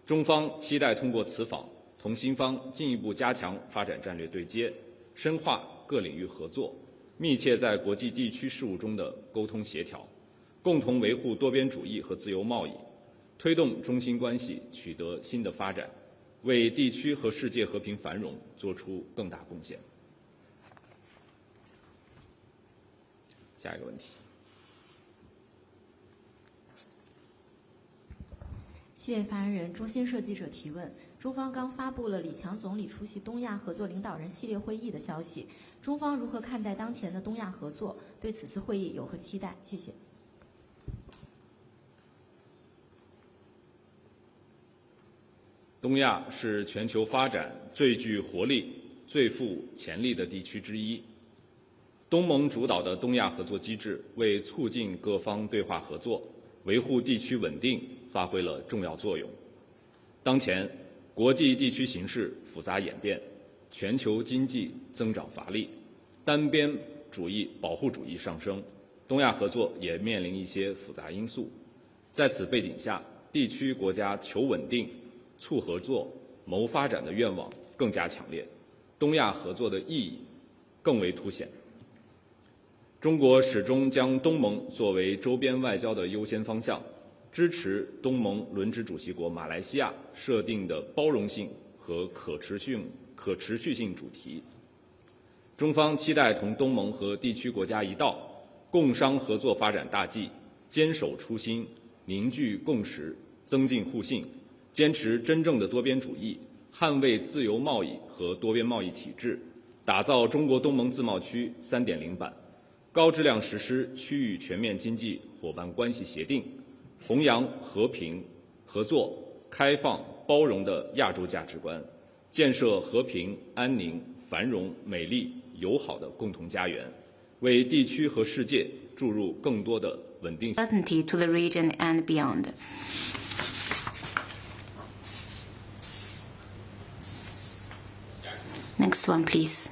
中方期待通过此访，同新方进一步加强发展战略对接，深化各领域合作，密切在国际地区事务中的沟通协调，共同维护多边主义和自由贸易，推动中新关系取得新的发展，为地区和世界和平繁荣作出更大贡献。下一个问题。谢发言人，中新社记者提问：中方刚发布了李强总理出席东亚合作领导人系列会议的消息，中方如何看待当前的东亚合作？对此次会议有何期待？谢谢。东亚是全球发展最具活力、最富潜力的地区之一。东盟主导的东亚合作机制为促进各方对话合作、维护地区稳定发挥了重要作用。当前，国际地区形势复杂演变，全球经济增长乏力，单边主义、保护主义上升，东亚合作也面临一些复杂因素。在此背景下，地区国家求稳定、促合作、谋发展的愿望更加强烈，东亚合作的意义更为凸显。中国始终将东盟作为周边外交的优先方向，支持东盟轮值主席国马来西亚设定的包容性和可持续性主题。中方期待同东盟和地区国家一道，共商合作发展大计，坚守初心，凝聚共识，增进互信，坚持真正的多边主义，捍卫自由贸易和多边贸易体制，打造中国东盟自贸区 3.0 版，高质量实施区域全面经济伙伴关系协定，弘扬和平、合作、开放、包容的亚洲价值观，建设和平、安宁、繁荣、美丽、友好的共同家园，为地区和世界注入更多的稳定性。Certainty to the region and beyond. Next one, please.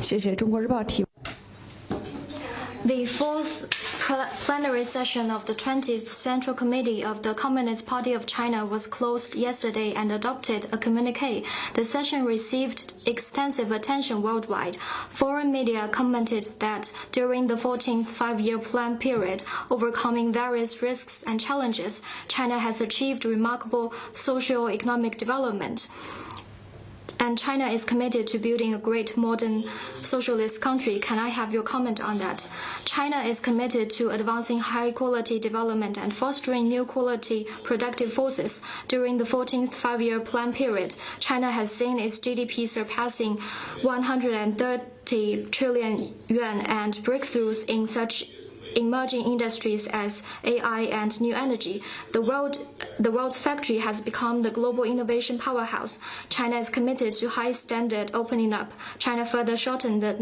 谢谢中国日报提。The fourth plenary session of the 20th Central Committee of the Communist Party of China was closed yesterday and adopted a communique. The session received extensive attention worldwide. Foreign media commented that during the 14th five-year plan period, overcoming various risks and challenges, China has achieved remarkable socio-economic development. And China is committed to building a great modern socialist country. Can I have your comment on that? China is committed to advancing high-quality development and fostering new quality productive forces. During the 14th five-year plan period, China has seen its GDP surpassing 130 trillion yuan and breakthroughs in such emerging industries as AI and new energy. The world's factory has become the global innovation powerhouse. China is committed to high standard opening up. China further shortened the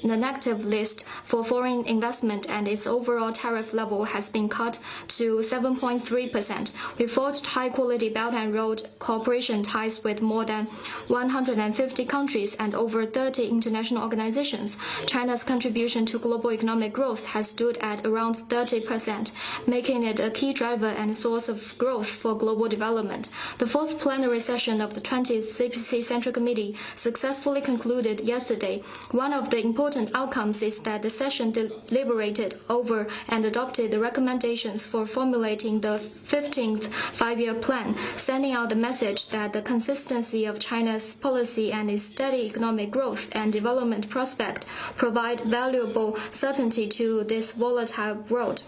negative list for foreign investment, and its overall tariff level has been cut to 7.3%. We forged high-quality Belt and Road cooperation ties with more than 150 countries and over 30 international organizations. China's contribution to global economic growth has stood at around 30%, making it a key driver and source of growth for global development. The fourth plenary session of the 20th CPC Central Committee successfully concluded yesterday. One of the important outcomes is that the session deliberated over and adopted the recommendations for formulating the 15th five-year plan, sending out the message that the consistency of China's policy and its steady economic growth and development prospect provide valuable certainty to this volatile world.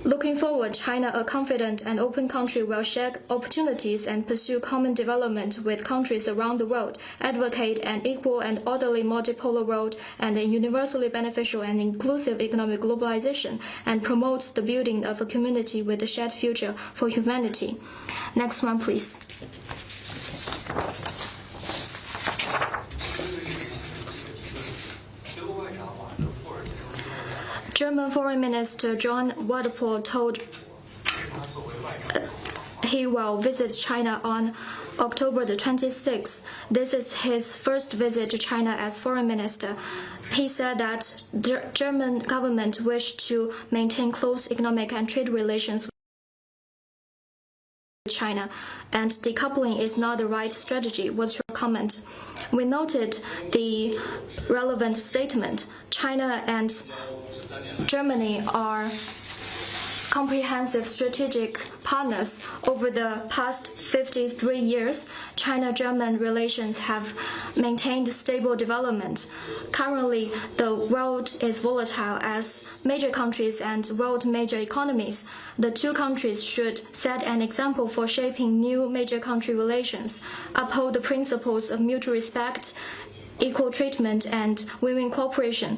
Looking forward, China, a confident and open country, will share opportunities and pursue common development with countries around the world, advocate an equal and orderly multipolar world and a universally beneficial and inclusive economic globalization, and promote the building of a community with a shared future for humanity. Next one, please. German Foreign Minister John Wadepool told he will visit China on October the 26th. This is his first visit to China as foreign minister. He said that the German government wished to maintain close economic and trade relations with China, and decoupling is not the right strategy. What's your comment? We noted the relevant statement. China and Germany are comprehensive strategic partners. Over the past 53 years, China-German relations have maintained stable development. Currently, the world is volatile as major countries and world major economies. The two countries should set an example for shaping new major country relations, uphold the principles of mutual respect, equal treatment, and win-win cooperation,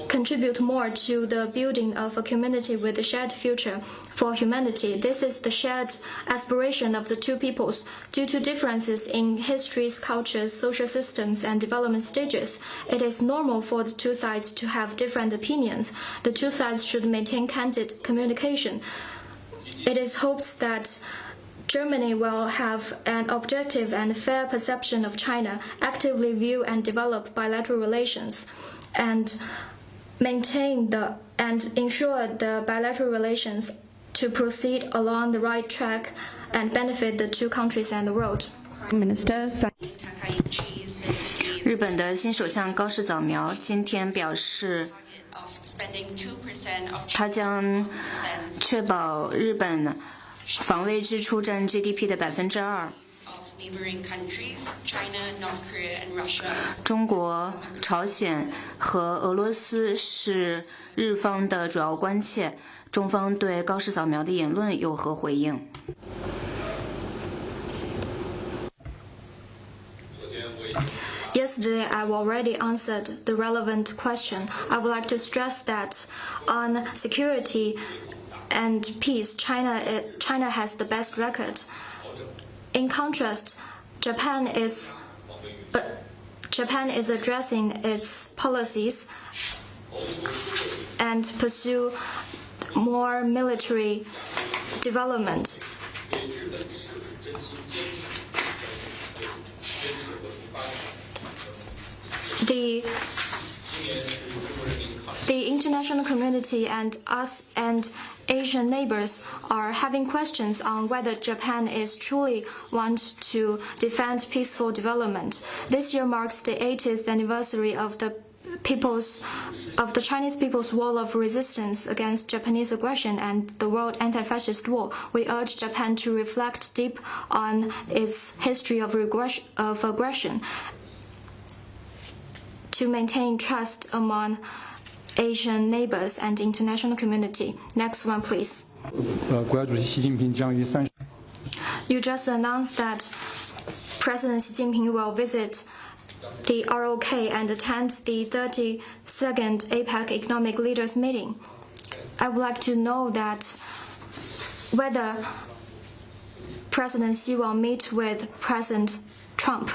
contribute more to the building of a community with a shared future for humanity. This is the shared aspiration of the two peoples. Due to differences in histories, cultures, social systems, and development stages, it is normal for the two sides to have different opinions. The two sides should maintain candid communication. It is hoped that Germany will have an objective and fair perception of China, actively view and develop bilateral relations, and ensure the bilateral relations to proceed along the right track and benefit the two countries and the world. Minister, 日本的新首相高市早苗今天表示，他将确保日本防卫支出占 GDP 的2%。中国、朝鲜和俄罗斯是日方的主要关切。中方对高市早苗的言论有何回应？ Yesterday, I've already answered the relevant question. I would like to stress that on security and peace, China has the best record. In contrast, Japan is addressing its policies and pursue more military development. The international community and us and Asian neighbors are having questions on whether Japan is truly want to defend peaceful development. This year marks the 80th anniversary of the Chinese people's wall of resistance against Japanese aggression and the World Anti-Fascist War. We urge Japan to reflect deep on its history of aggression, to maintain trust among Asian neighbors and international community. Next one, please. You just announced that President Xi Jinping will visit the ROK and attend the 32nd APEC Economic Leaders Meeting. I would like to know that whether President Xi will meet with President Trump.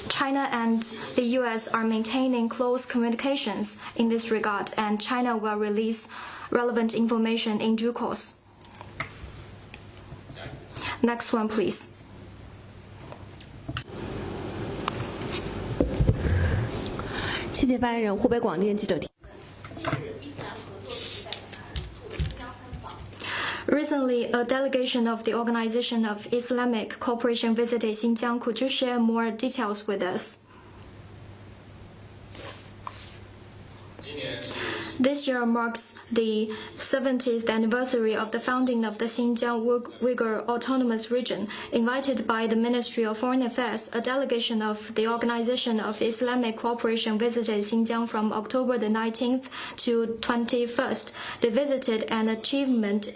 China and the U.S. are maintaining close communications in this regard, and China will release relevant information in due course. Next one, please. Recently, a delegation of the Organization of Islamic Cooperation visited Xinjiang. Could you share more details with us? This year marks the 70th anniversary of the founding of the Xinjiang Uyghur Autonomous Region. Invited by the Ministry of Foreign Affairs, a delegation of the Organization of Islamic Cooperation visited Xinjiang from October the 19th to 21st. They visited an achievement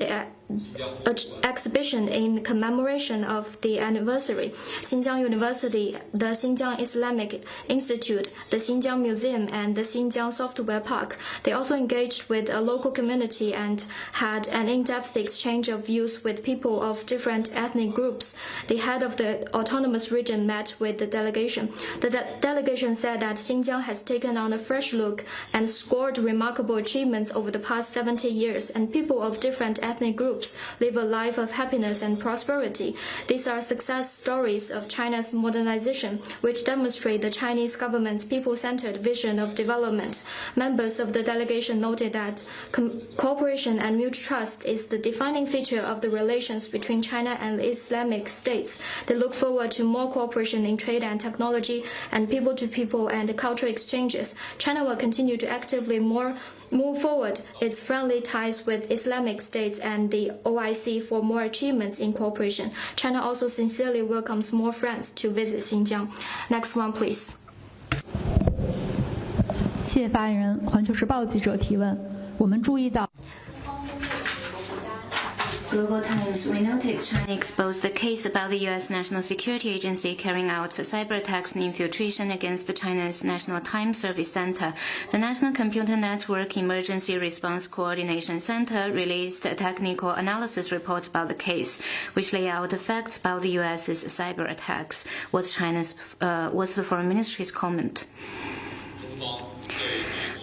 exhibition in commemoration of the anniversary. Xinjiang University, the Xinjiang Islamic Institute, the Xinjiang Museum, and the Xinjiang Software Park. They also engaged with a local community and had an in-depth exchange of views with people of different ethnic groups. The head of the autonomous region met with the delegation. The delegation said that Xinjiang has taken on a fresh look and scored remarkable achievements over the past 70 years, and people of different ethnic groups live a life of happiness and prosperity. These are success stories of China's modernization, which demonstrate the Chinese government's people-centered vision of development. Members of the delegation noted that cooperation and mutual trust is the defining feature of the relations between China and the Islamic states. They look forward to more cooperation in trade and technology and people-to-people and cultural exchanges. China will continue to actively move forward its friendly ties with Islamic states and the OIC for more achievements in cooperation. China also sincerely welcomes more friends to visit Xinjiang. Next one, please. 谢谢发言人。环球时报记者提问：我们注意到。 Global Times, we noted China exposed the case about the U.S. National Security Agency carrying out cyber attacks and infiltration against China's National Time Service Center. The National Computer Network Emergency Response Coordination Center released a technical analysis report about the case, which lay out the facts about the U.S.'s cyber attacks. What's the Foreign Ministry's comment?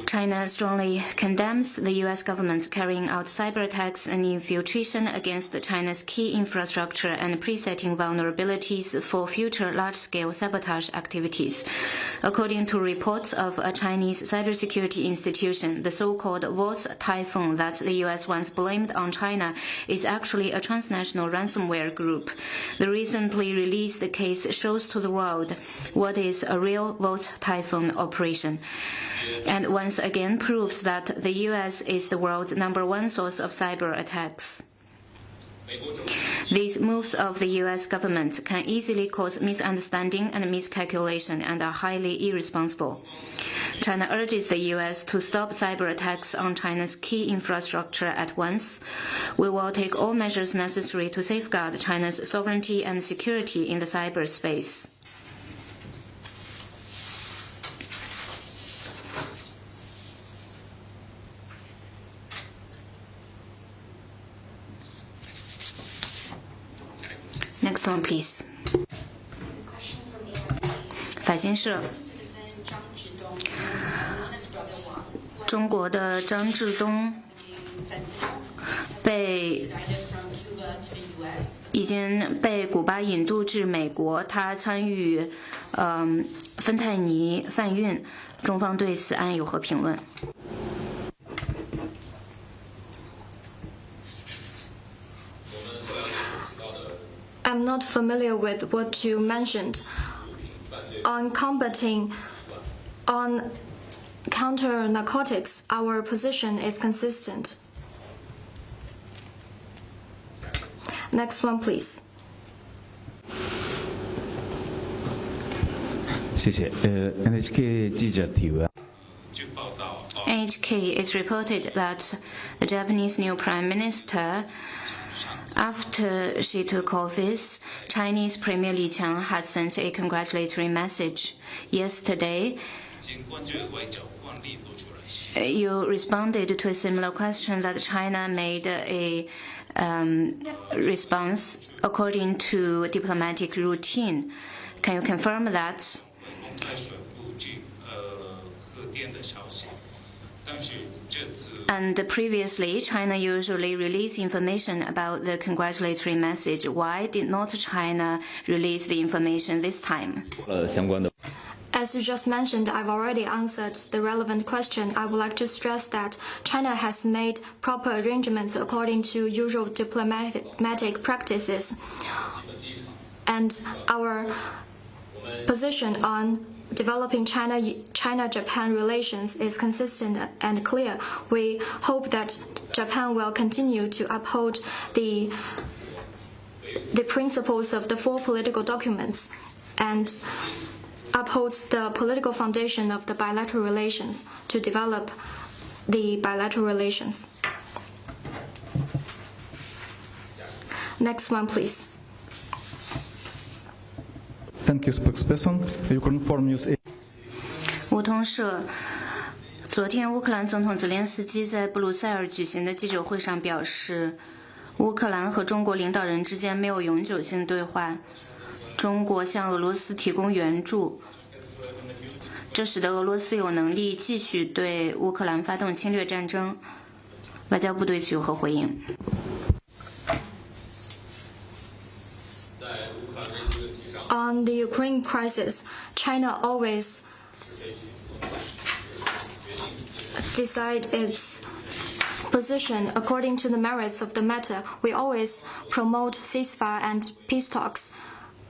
China strongly condemns the U.S. government carrying out cyber attacks and infiltration against China's key infrastructure and presetting vulnerabilities for future large-scale sabotage activities. According to reports of a Chinese cybersecurity institution, the so-called Voss typhoon that the U.S. once blamed on China is actually a transnational ransomware group. The recently released case shows to the world what is a real Voss typhoon operation, and once again proves that the U.S. is the world's #1 source of cyber attacks. These moves of the U.S. government can easily cause misunderstanding and miscalculation and are highly irresponsible. China urges the U.S. to stop cyber attacks on China's key infrastructure at once. We will take all measures necessary to safeguard China's sovereignty and security in the cyberspace. Next one, please. 法新社，中国的张志东已经被古巴引渡至美国，他参与芬太尼贩运，中方对此案有何评论？ I'm not familiar with what you mentioned. On counter narcotics, our position is consistent. Next one, please. 谢谢。NHK 记者提问。 NHK is reported that the Japanese new Prime Minister, after she took office, Chinese Premier Li Qiang had sent a congratulatory message. Yesterday, you responded to a similar question that China made a response according to diplomatic routine. Can you confirm that? And previously, China usually released information about the congratulatory message. Why did not China release the information this time? As you just mentioned, I've already answered the relevant question. I would like to stress that China has made proper arrangements according to usual diplomatic practices. And our position on developing China-Japan relations is consistent and clear. We hope that Japan will continue to uphold the principles of the 4 political documents and upholds the political foundation of the bilateral relations to develop the bilateral relations. Next one, please. Thank you, spokesperson. Ukraine Foreign News.乌通社昨天，乌克兰总统泽连斯基在布鲁塞尔举行的记者会上表示，乌克兰和中国领导人之间没有永久性对话，中国向俄罗斯提供援助，这使得俄罗斯有能力继续对乌克兰发动侵略战争。外交部对此有何回应？ On the Ukraine crisis, China always decide its position according to the merits of the matter. We always promote ceasefire and peace talks,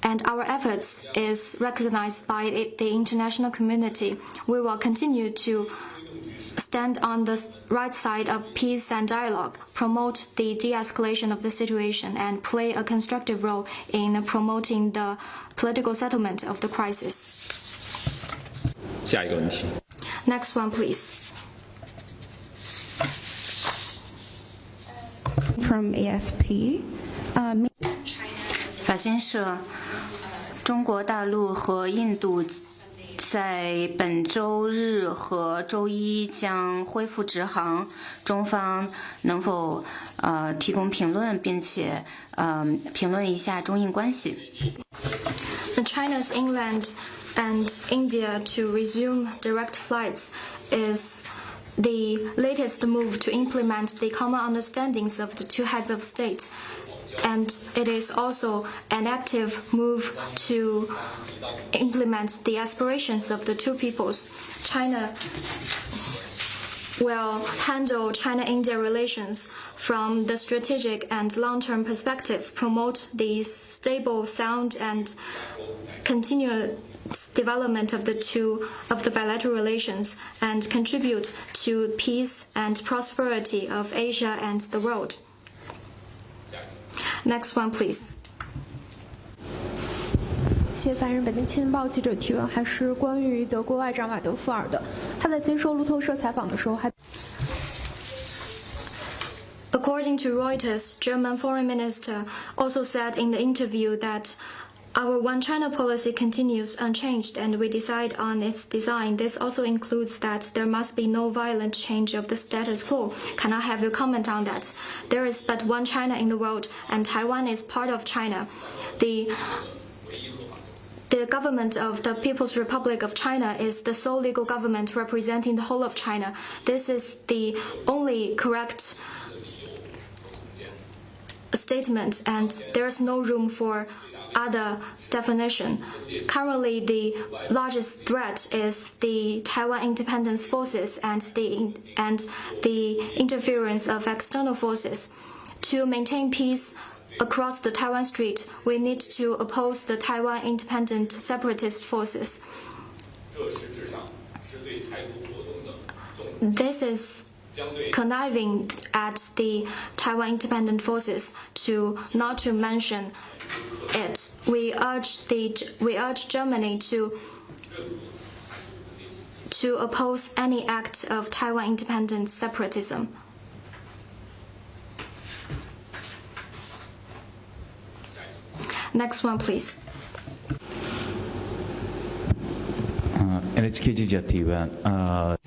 and our efforts is recognized by the international community. We will continue to stand on the right side of peace and dialogue, promote the de-escalation of the situation, and play a constructive role in promoting the political settlement of the crisis. 下一个问题。 Next one, please. From AFP. 法新社，中国大陆和印度在本周日和周一将恢复直航，中方能否提供评论，并且评论一下中印关系？ China's inland and India to resume direct flights is the latest move to implement the common understandings of the two heads of state. And it is also an active move to implement the aspirations of the two peoples. China will handle China-India relations from the strategic and long-term perspective, promote the stable, sound, and continuous development of the bilateral relations, and contribute to peace and prosperity of Asia and the world. Next one, please. 谢凡人本地青年报记者提问，还是关于德国外长瓦德福尔的。他在接受路透社采访的时候还。 According to Reuters, German foreign minister also said in the interview that our One China policy continues unchanged and we decide on its design. This also includes that there must be no violent change of the status quo. Can I have your comment on that? There is but one China in the world and Taiwan is part of China. The government of the People's Republic of China is the sole legal government representing the whole of China. This is the only correct statement and there is no room for other definition. Currently, the largest threat is the Taiwan independence forces and the interference of external forces. To maintain peace across the Taiwan Strait, we need to oppose the Taiwan independent separatist forces. This is conniving at the Taiwan independent forces not to mention it. We urge Germany to oppose any act of Taiwan independent separatism. Next one, please. NHK記者提問。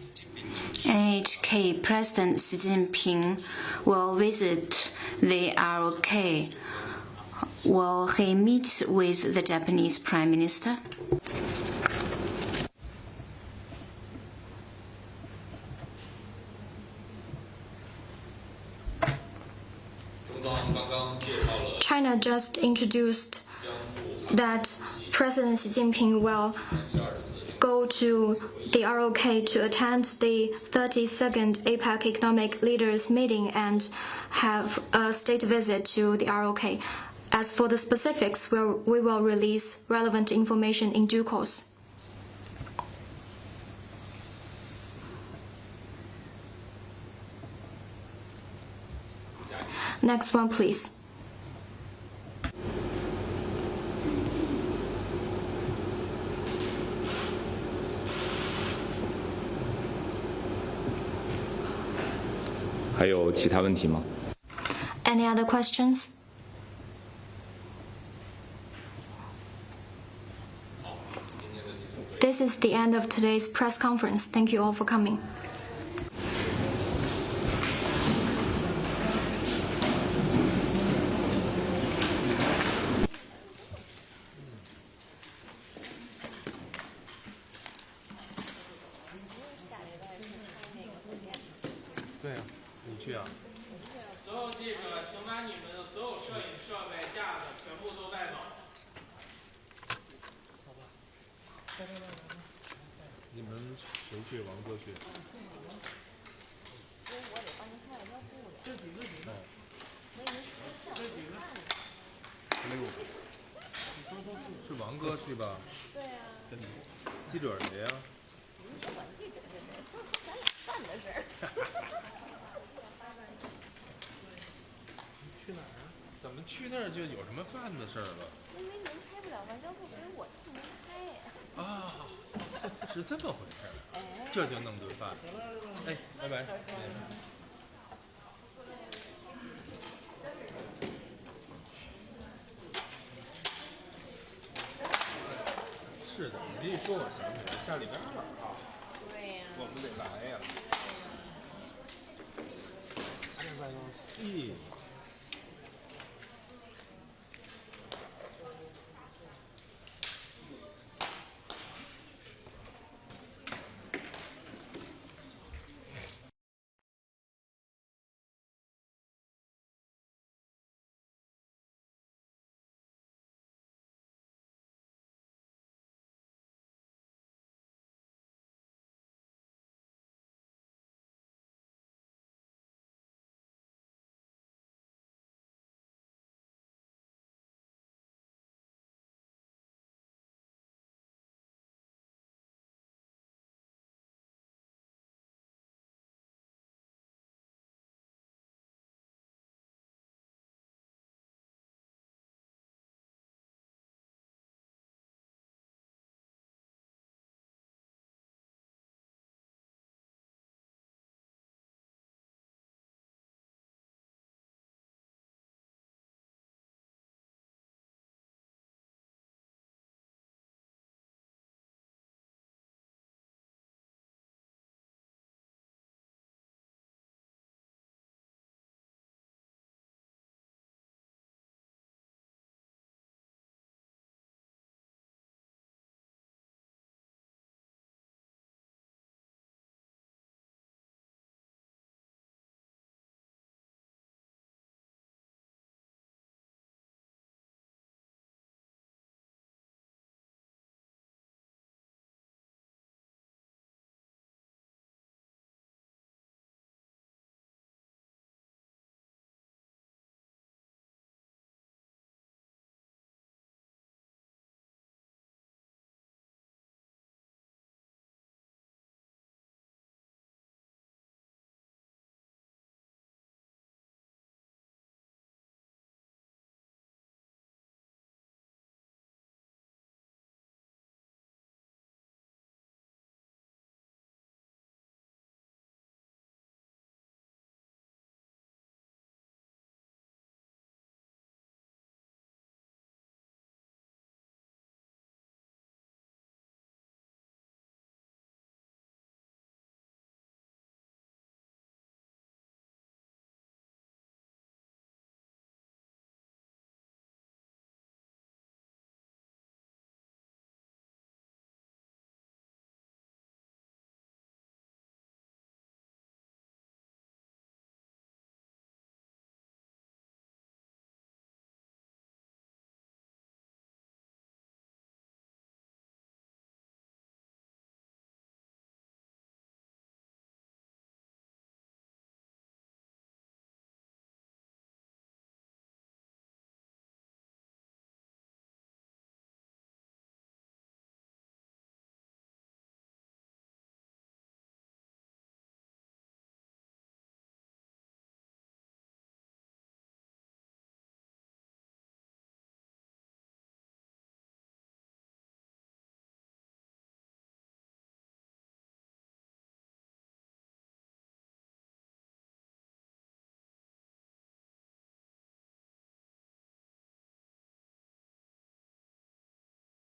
NHK President Xi Jinping will visit the ROK. Will he meet with the Japanese Prime Minister? China just introduced that President Xi Jinping will go to the ROK to attend the 32nd APEC Economic Leaders Meeting and have a state visit to the ROK. As for the specifics, we will release relevant information in due course. Next one, please. Any other questions? This is the end of today's press conference. Thank you all for coming. 对啊，你去啊。所有记者，请把你们的所有摄影设备、架子全部都带走。好吧。你们谁去？王哥去。我得帮您开个户的。这几个。这几个。哎呦，是王哥去吧？对呀。真的。记者谁呀？别管记者是谁，说咱俩办的事儿。去哪儿啊？怎么去那儿就有什么饭的事儿了？因为您开不了外交部，所以我替您开。啊，是这么回事儿。哎，这就弄顿饭。哎，拜拜。是的，你这一说，我想起来下礼拜2啊。对呀。我们得来呀。哎呀，